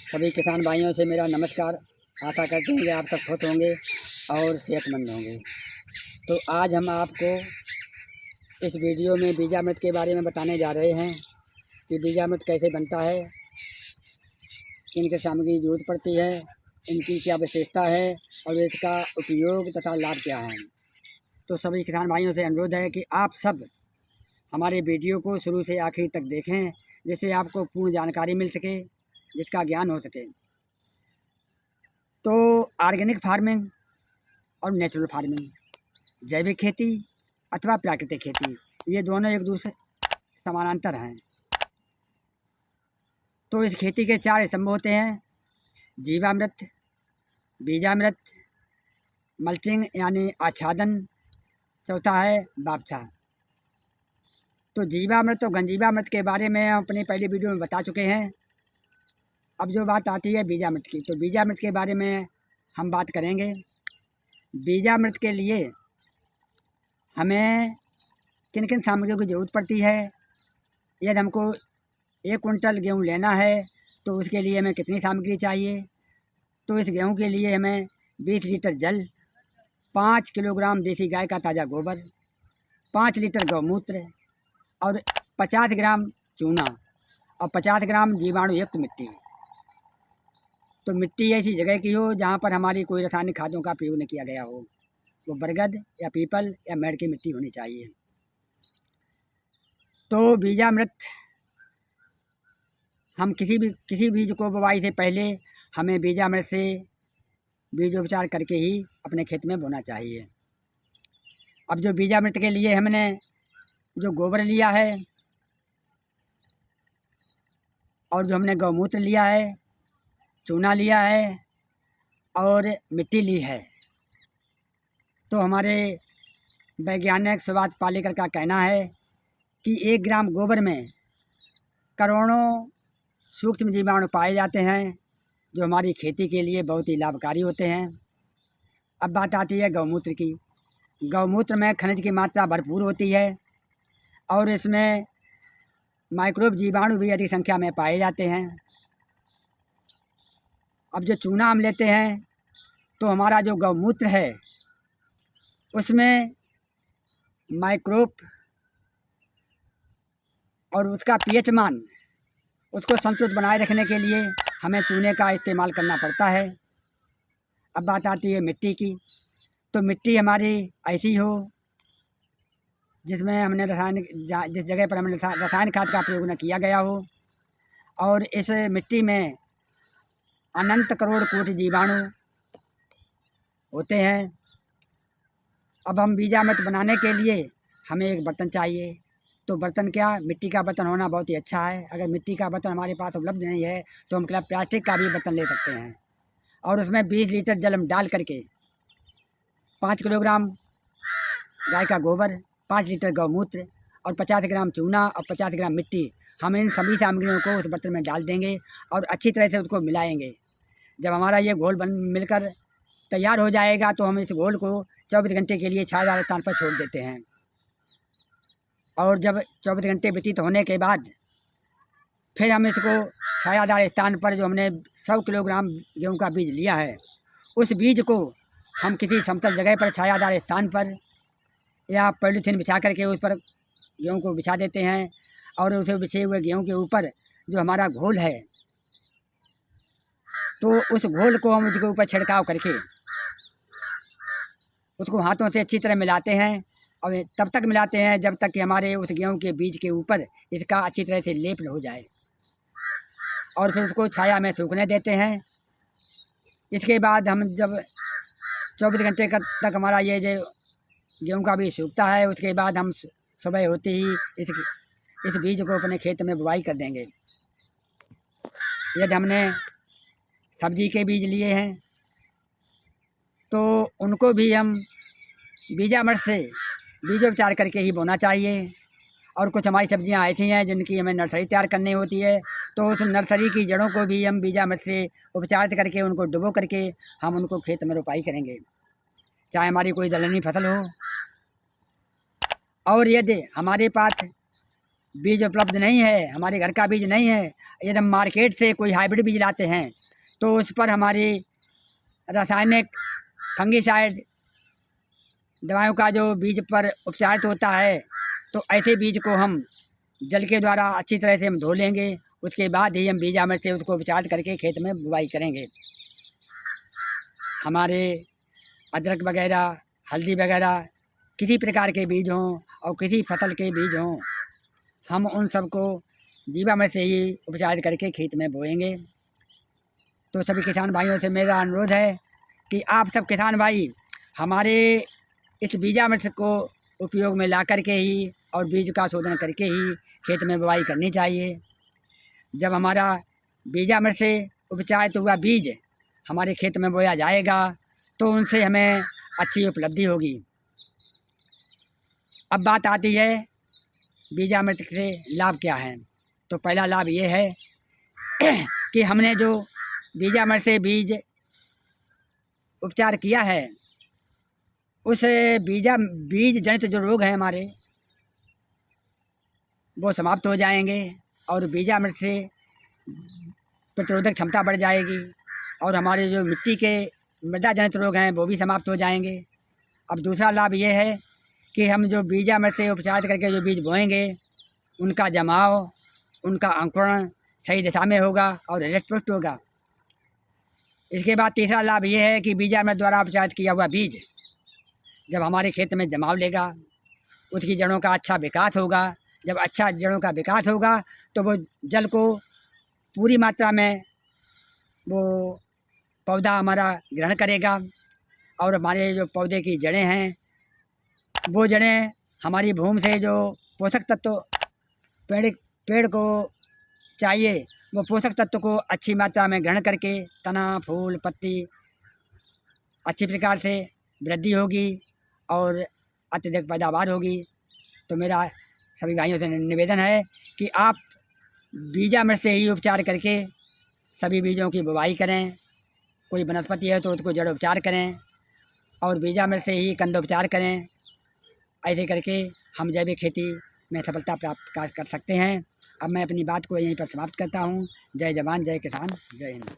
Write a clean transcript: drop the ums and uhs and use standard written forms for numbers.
सभी किसान भाइयों से मेरा नमस्कार। आशा करते हैं कि आप सब खुश होंगे और सेहतमंद होंगे। तो आज हम आपको इस वीडियो में बीजामृत के बारे में बताने जा रहे हैं कि बीजामृत कैसे बनता है, किन किन सामग्री की जरूरत पड़ती है, इनकी क्या विशेषता है और इसका उपयोग तथा लाभ क्या है। तो सभी किसान भाइयों से अनुरोध है कि आप सब हमारे वीडियो को शुरू से आखिर तक देखें, जिससे आपको पूर्ण जानकारी मिल सके, जिसका ज्ञान हो सके। तो ऑर्गेनिक फार्मिंग और नेचुरल फार्मिंग, जैविक खेती अथवा प्राकृतिक खेती, ये दोनों एक दूसरे समानांतर हैं। तो इस खेती के 4 स्तंभ होते हैं: जीवामृत, बीजामृत, मल्चिंग यानी आच्छादन, चौथा है बापछा। तो जीवामृत और गंजीवामृत के बारे में हम अपनी पहली वीडियो में बता चुके हैं। अब जो बात आती है बीजामृत की, तो बीजामृत के बारे में हम बात करेंगे। बीजामृत के लिए हमें किन किन सामग्रियों की ज़रूरत पड़ती है। यदि हमको 1 कुंटल गेहूँ लेना है तो उसके लिए हमें कितनी सामग्री चाहिए। तो इस गेहूँ के लिए हमें 20 लीटर जल, 5 किलोग्राम देसी गाय का ताज़ा गोबर, 5 लीटर गौमूत्र और 50 ग्राम चूना और 50 ग्राम जीवाणु युक्त मिट्टी। तो मिट्टी ऐसी जगह की हो जहाँ पर हमारी कोई रासायनिक खादों का प्रयोग नहीं किया गया हो। वो बरगद या पीपल या मेड़ की मिट्टी होनी चाहिए। तो बीजामृत हम किसी बीज को बुवाई से पहले हमें बीजामृत से बीजोपचार करके ही अपने खेत में बोना चाहिए। अब जो बीजामृत के लिए हमने जो गोबर लिया है और जो हमने गौमूत्र लिया है, चूना लिया है और मिट्टी ली है, तो हमारे वैज्ञानिक सुभाष पालेकर का कहना है कि 1 ग्राम गोबर में करोड़ों सूक्ष्म जीवाणु पाए जाते हैं, जो हमारी खेती के लिए बहुत ही लाभकारी होते हैं। अब बात आती है गौमूत्र की। गौमूत्र में खनिज की मात्रा भरपूर होती है और इसमें माइक्रोब जीवाणु भी अधिक संख्या में पाए जाते हैं। अब जो चूना हम लेते हैं तो हमारा जो गौमूत्र है उसमें माइक्रोब और उसका पीएच मान, उसको संतुलित बनाए रखने के लिए हमें चूने का इस्तेमाल करना पड़ता है। अब बात आती है मिट्टी की। तो मिट्टी हमारी ऐसी हो जिसमें हमने जिस जगह पर हमने रासायनिक खाद का प्रयोग न किया गया हो और इस मिट्टी में अनंत करोड़ कोटि जीवाणु होते हैं। अब हम बीजामृत बनाने के लिए हमें एक बर्तन चाहिए। तो बर्तन क्या, मिट्टी का बर्तन होना बहुत ही अच्छा है। अगर मिट्टी का बर्तन हमारे पास उपलब्ध नहीं है तो हम प्लास्टिक का भी बर्तन ले सकते हैं और उसमें 20 लीटर जल हम डाल करके 5 किलोग्राम गाय का गोबर, 5 लीटर गौमूत्र और 50 ग्राम चूना और 50 ग्राम मिट्टी, हम इन सभी सामग्रियों को उस बर्तन में डाल देंगे और अच्छी तरह से उसको मिलाएंगे। जब हमारा ये घोल मिलकर तैयार हो जाएगा तो हम इस घोल को 24 घंटे के लिए छायादार स्थान पर छोड़ देते हैं। और जब 24 घंटे व्यतीत होने के बाद फिर हम इसको छायादार स्थान पर, जो हमने 100 किलोग्राम गेहूँ का बीज लिया है, उस बीज को हम किसी समतल जगह पर छायादार स्थान पर या पॉलीथीन बिछा करके उस पर गेहूँ को बिछा देते हैं और उसे बिछे हुए गेहूँ के ऊपर जो हमारा घोल है, तो उस घोल को हम उसके ऊपर छिड़काव करके उसको हाथों से अच्छी तरह मिलाते हैं और तब तक मिलाते हैं जब तक कि हमारे उस गेहूँ के बीज के ऊपर इसका अच्छी तरह से लेप हो जाए और फिर उसको छाया में सूखने देते हैं। इसके बाद हम जब 24 घंटे तक हमारा ये जो गेहूँ का बीज सूखता है, उसके बाद हम सुबह होते ही इस बीज को अपने खेत में बुवाई कर देंगे। यदि हमने सब्जी के बीज लिए हैं तो उनको भी हम बीजामृत से बीजोपचार करके ही बोना चाहिए। और कुछ हमारी सब्जियां ऐसी हैं जिनकी हमें नर्सरी तैयार करनी होती है, तो उस नर्सरी की जड़ों को भी हम बीजामृत से उपचारित करके उनको डुबो करके हम उनको खेत में रोपाई करेंगे, चाहे हमारी कोई दलहनी फसल हो। और यदि हमारे पास बीज उपलब्ध नहीं है, हमारे घर का बीज नहीं है, यदि हम मार्केट से कोई हाइब्रिड बीज लाते हैं तो उस पर हमारी रासायनिक फंगीसाइड दवाओं का जो बीज पर उपचारित होता है, तो ऐसे बीज को हम जल के द्वारा अच्छी तरह से हम धो लेंगे। उसके बाद ही हम बीजामृत से उसको उपचारित करके खेत में बुवाई करेंगे। हमारे अदरक वगैरह, हल्दी वगैरह किसी प्रकार के बीज हों और किसी फसल के बीज हों, हम उन सबको जीवामृत से ही उपचारित करके खेत में बोएंगे। तो सभी किसान भाइयों से मेरा अनुरोध है कि आप सब किसान भाई हमारे इस बीजामृत को उपयोग में ला करके ही और बीज का शोधन करके ही खेत में बुवाई करनी चाहिए। जब हमारा बीजामृत से उपचारित हुआ बीज हमारे खेत में बोया जाएगा तो उनसे हमें अच्छी उपलब्धि होगी। अब बात आती है बीजामृत से लाभ क्या है। तो पहला लाभ ये है कि हमने जो बीजामृत से बीज उपचार किया है उस बीज जनित जो रोग हैं हमारे वो समाप्त हो जाएंगे और बीजामृत से प्रतिरोधक क्षमता बढ़ जाएगी और हमारे जो मिट्टी के मृदा जनित रोग हैं वो भी समाप्त हो जाएंगे। अब दूसरा लाभ ये है कि हम जो बीजामृत से उपचारित करके जो बीज बोएंगे उनका जमाव, उनका अंकुरण सही दिशा में होगा और हृष्ट-पुष्ट होगा। इसके बाद तीसरा लाभ ये है कि बीजामृत द्वारा उपचारित किया हुआ बीज जब हमारे खेत में जमाव लेगा, उसकी जड़ों का अच्छा विकास होगा। जब अच्छा जड़ों का विकास होगा तो वो जल को पूरी मात्रा में वो पौधा हमारा ग्रहण करेगा और हमारे जो पौधे की जड़ें हैं वो जड़ें हमारी भूमि से जो पोषक तत्व पेड़ को चाहिए वो पोषक तत्व को अच्छी मात्रा में ग्रहण करके तना, फूल, पत्ती अच्छी प्रकार से वृद्धि होगी और अत्यधिक पैदावार होगी। तो मेरा सभी भाइयों से निवेदन है कि आप बीजामृत से ही उपचार करके सभी बीजों की बुवाई करें। कोई वनस्पति है तो उसको जड़ उपचार करें और बीजामृत से ही कंदोपचार करें। ऐसे करके हम जैविक खेती में सफलता प्राप्त कर सकते हैं। अब मैं अपनी बात को यहीं पर समाप्त करता हूँ। जय जवान, जय किसान, जय हिंद।